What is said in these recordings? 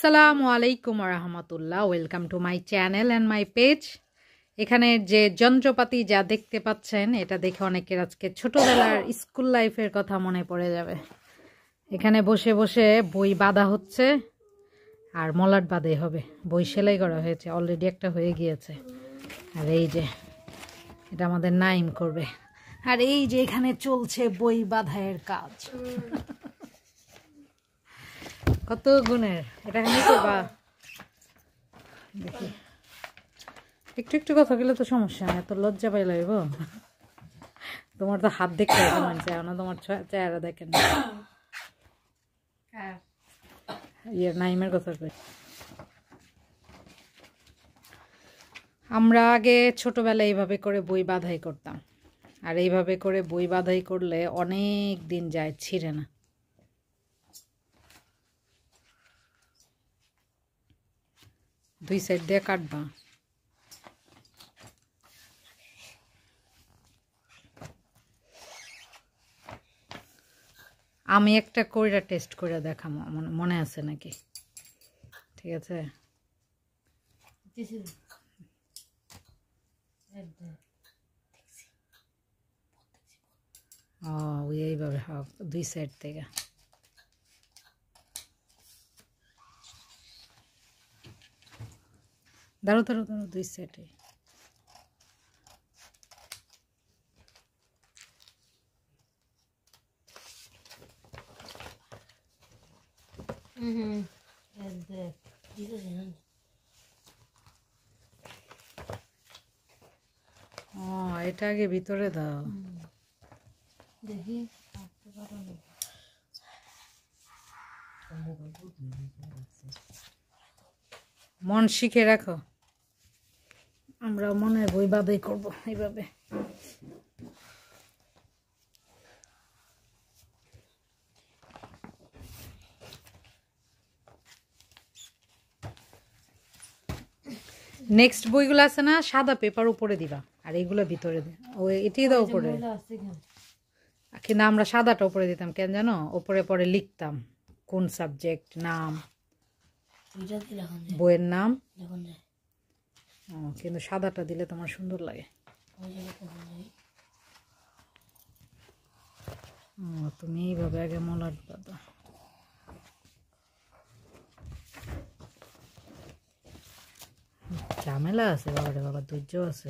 আসসালামু আলাইকুম রাহমাতুল্লাহ। Welcome to my channel and my page. এখানে যে যন্ত্রপাতি যা দেখতে পাচ্ছেন, এটা দেখে অনেকের আজকে ছোটবেলার স্কুল লাইফের কথা মনে পড়ে যাবে। এখানে বসে বসে বই বাঁধা হচ্ছে, আর মলাট বাঁধে হবে। বই সেলাই করা হয়েছে, অলরেডি একটা হয়ে গিয়েছে। আর এই যে এটা আমাদের নাইম করবে, আর এই যে এখানে চলছে বই বাঁধাইয়ের কাজ। কত গুণের এটা এখানে করবা। দেখি একটু একটু কথা বলে তো সমস্যা না, এত লজ্জা পাই লাগব। তোমার তো হাত দেখতে মন চায় না, তোমার চেহারা দেখেন না। ইয়ে নাইমের কথা কই। আমরা আগে ছোটবেলায় এইভাবে করে বই বাঁধাই করতাম, আর এইভাবে করে বই বাঁধাই করলে অনেক দিন যায়, ছিঁড়ে না। দুই সাইড দিয়ে কাটবা। আমি একটা কইরা টেস্ট করে দেখাবো, মনে আছে নাকি? ঠিক আছে, ও এইভাবে দুই সাইড থেকে। দাঁড়ো দাঁড়ো দাঁড়ো, দুই সাইডে। ও এটা আগে ভিতরে দাও, দেখি। মন শিখে রাখো, আমরা মনে বই বাঁধাই করবো এইভাবে। নেক্সট বইগুলো আছে না, সাদা পেপার উপরে দিবা, আর এইগুলো ভিতরে দিবা। ওই এটি দাও উপরে, কিন্তু আমরা সাদাটা উপরে দিতাম কেন জানো? উপরে পরে লিখতাম কোন সাবজেক্ট, নাম, বইয়ের নাম। কিন্তু সাদাটা দিলে তোমার সুন্দর লাগে। তুমি এইভাবে আগে মলাট বাঁধো। ঝামেলা আছে বাবারে বাবা, ধৈর্য আছে।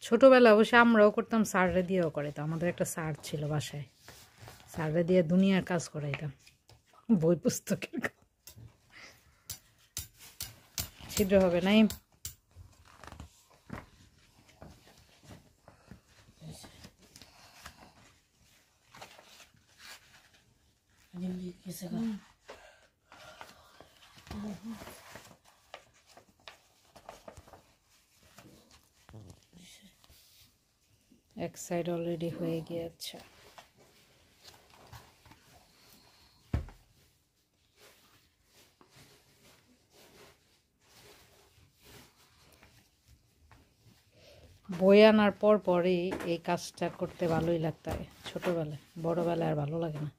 ছোটবেলা অবশ্যই আমরাও করতাম, স্যাররে দিয়েও করে। তো আমাদের একটা স্যার ছিল বাসায়, স্যাররে দিয়ে দুনিয়ার কাজ করাইতাম, বই পুস্তকের। ছিদ্র হবে নাই। এক সাইড অলরেডি হয়ে গিয়েছে। বই আনার পর পরই এই কাজটা করতে ভালোই লাগতো। ছোটবেলায়, বড়বেলায় আর ভালো লাগে না।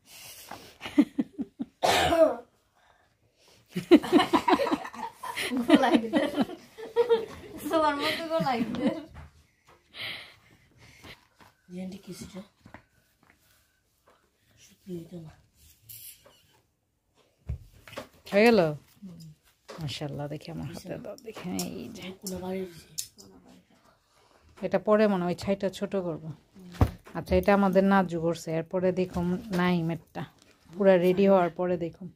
হয়ে গেল মাশাআল্লাহ। দেখি আমার হাতে দাও, দেখি। এই যে এটা পরে মনে হয় ছাইটা ছোট করবো। আচ্ছা, এটা আমাদের নাজু করছে, এরপরে দেখুন নাইমেরটা পুরা রেডি হওয়ার পরে দেখুন।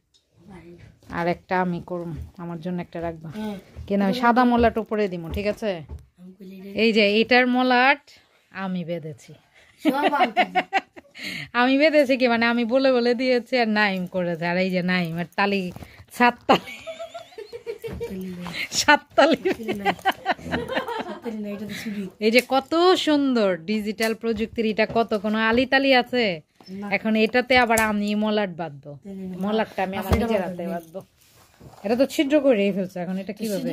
আর একটা আমি করব, আমার জন্য একটা রাখবা। কেন আমি সাদা মলাট উপরে দিব, ঠিক আছে? এই যে এটার মলাট আমি বেঁধেছি। আমি বেঁধেছি কি মানে আমি বলে বলে দিয়েছি, আর নাইম করেছে। আর এই যে নাইম আর তালি, সাত তালি। এই যে কত সুন্দর ডিজিটাল প্রযুক্তির, এটা কত কোনো আলিতালি আছে এখন। এটাতে আবার আমি মলাট বাঁধবো, মলাটটা আমি আমার নিজের হাতে বাঁধবো। এটা তো ছিদ্র করে ফেলছে, এখন এটা কিভাবে?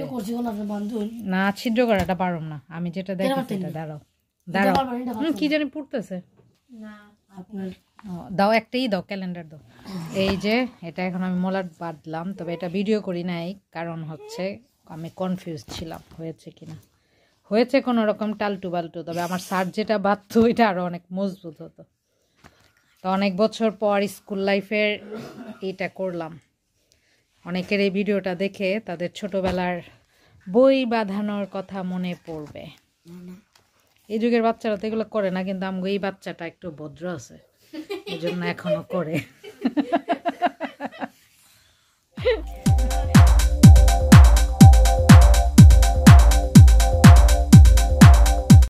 না, ছিদ্র করাটা পারব না আমি, যেটা দেখেছি এটা। দাঁড়াও দাঁড়াও, কি জানি পড়তেছে। দাও একটাই দাও, ক্যালেন্ডার দাও। এই যে এটা এখন আমি মলাট বাঁধলাম, তবে এটা ভিডিও করি নাই, কারণ হচ্ছে আমি কনফিউজ ছিলাম হয়েছে কিনা। হয়েছে কোনো রকম টালটু বাল্টু, তবে আমার স্যার যেটা বাঁধতো এটা আরও অনেক মজবুত হতো। তো অনেক বছর পর স্কুল লাইফের এটা করলাম। অনেকের এই ভিডিওটা দেখে তাদের ছোটবেলার বই বাঁধানোর কথা মনে পড়বে। এই যুগের বাচ্চারা তো এগুলো করে না, কিন্তু আমাকে এই বাচ্চাটা একটু ভদ্র আছে, এই জন্য এখনো করে।